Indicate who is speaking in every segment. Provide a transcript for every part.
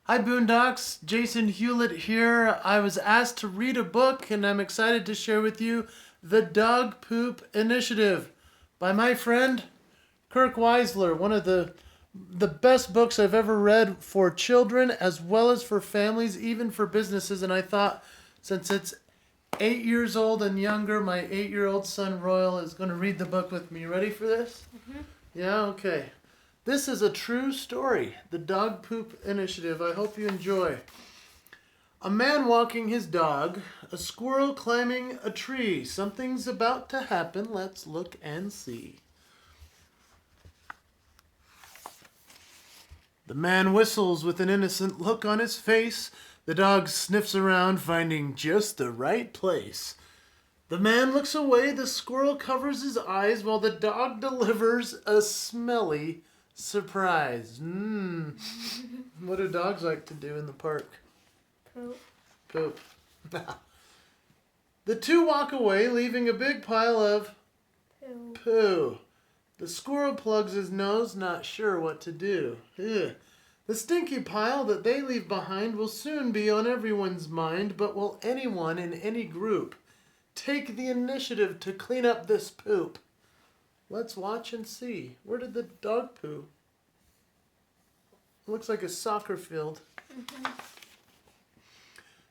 Speaker 1: Hi Boondocks, Jason Hewlett here. I was asked to read a book and I'm excited to share with you The Dog Poop Initiative by my friend Kirk Weisler, one of the best books I've ever read for children as well as for families, even for businesses. And I thought since it's 8 years old and younger, my 8-year-old son Royal is going to read the book with me. Ready for this? Yeah, okay. This is a true story, the Dog Poop Initiative. I hope you enjoy. A man walking his dog, a squirrel climbing a tree. Something's about to happen. Let's look and see. The man whistles with an innocent look on his face. The dog sniffs around, finding just the right place. The man looks away. The squirrel covers his eyes while the dog delivers a smelly surprise. What do dogs like to do in the park?
Speaker 2: Poop.
Speaker 1: Poop. The two walk away, leaving a big pile of
Speaker 2: Poo.
Speaker 1: poo. The squirrel plugs his nose, not sure what to do. Ugh. The stinky pile that they leave behind will soon be on everyone's mind, but will anyone in any group take the initiative to clean up this poop? Let's watch and see. Where did the dog poo? Looks like a soccer field.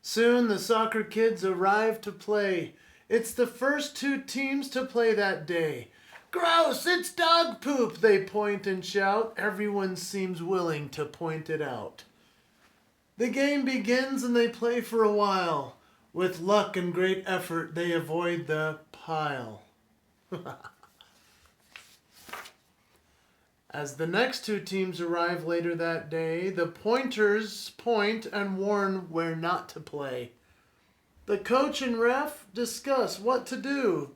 Speaker 1: Soon the soccer kids arrive to play. It's the first two teams to play that day. Gross, it's dog poop, they point and shout. Everyone seems willing to point it out. The game begins and they play for a while. With luck and great effort, they avoid the pile. As the next two teams arrive later that day, the pointers point and warn where not to play. The coach and ref discuss what to do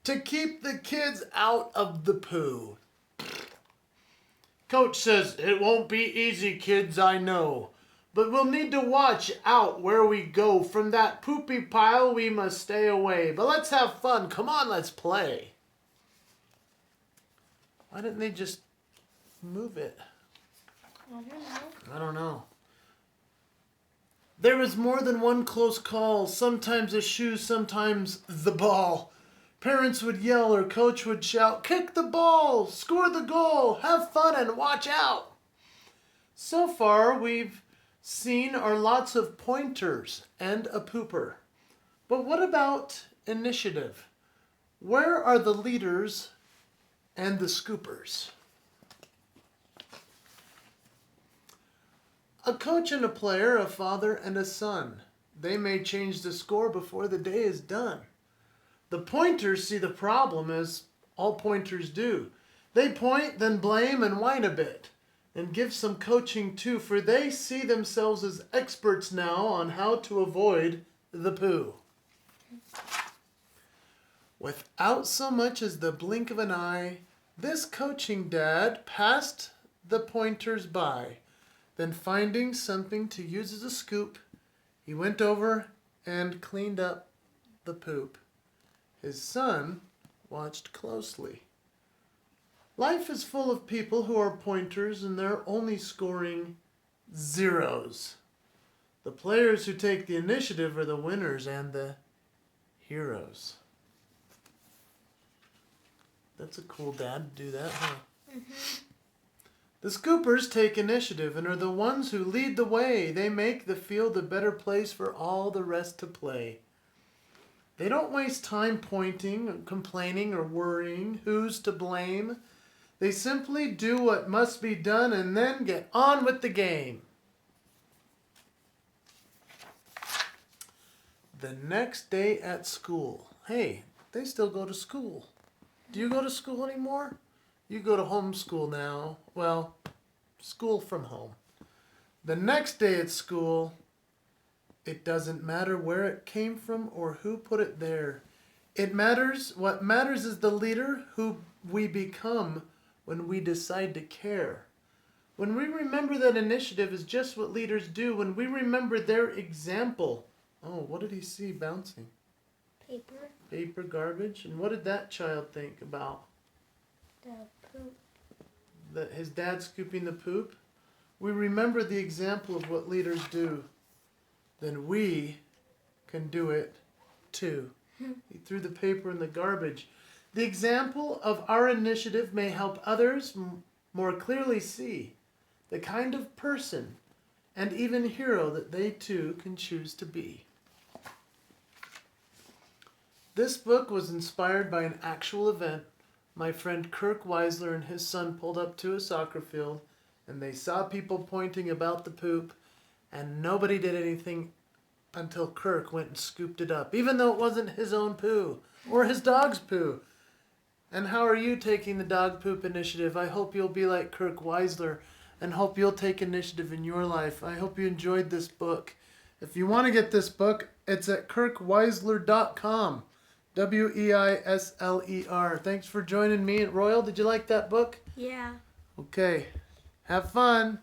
Speaker 1: to keep the kids out of the poo. Coach says, "It won't be easy, kids, I know. But we'll need to watch out where we go. From that poopy pile, we must stay away. But let's have fun. Come on, let's play." Why didn't they just move it? I don't know. There was more than one close call. Sometimes a shoe, sometimes the ball. Parents would yell or coach would shout, "Kick the ball, score the goal, have fun and watch out." So far, we've seen are lots of pointers and a pooper. But what about initiative? Where are the leaders and the scoopers? A coach and a player, a father and a son. They may change the score before the day is done. The pointers see the problem as all pointers do. They point, then blame and whine a bit, and give some coaching too, for they see themselves as experts now on how to avoid the poo. Without so much as the blink of an eye, this coaching dad passed the pointers by. Then finding something to use as a scoop, he went over and cleaned up the poop. His son watched closely. Life is full of people who are pointers and they're only scoring zeros. The players who take the initiative are the winners and the heroes. That's a cool dad to do that, huh? The scoopers take initiative and are the ones who lead the way. They make the field a better place for all the rest to play. They don't waste time pointing, complaining, or worrying who's to blame. They simply do what must be done and then get on with the game. The next day at school. Hey, they still go to school. Do you go to school anymore? You go to homeschool now. Well, school from home. The next day at school, it doesn't matter where it came from or who put it there. What matters is the leader who we become when we decide to care. When we remember that initiative is just what leaders do, when we remember their example. Oh, what did he see bouncing?
Speaker 2: Paper.
Speaker 1: Paper, garbage. And what did that child think about?
Speaker 2: The poop.
Speaker 1: his dad scooping the poop, we remember the example of what leaders do, then we can do it too. He threw the paper in the garbage. The example of our initiative may help others more clearly see the kind of person and even hero that they too can choose to be. This book was inspired by an actual event. My friend Kirk Weisler and his son pulled up to a soccer field and they saw people pointing about the poop, and nobody did anything until Kirk went and scooped it up, even though it wasn't his own poo or his dog's poo. And how are you taking the dog poop initiative? I hope you'll be like Kirk Weisler and hope you'll take initiative in your life. I hope you enjoyed this book. If you want to get this book, it's at kirkweisler.com. Weisler. Thanks for joining me at Royal. Did you like that book?
Speaker 2: Yeah.
Speaker 1: Okay. Have fun.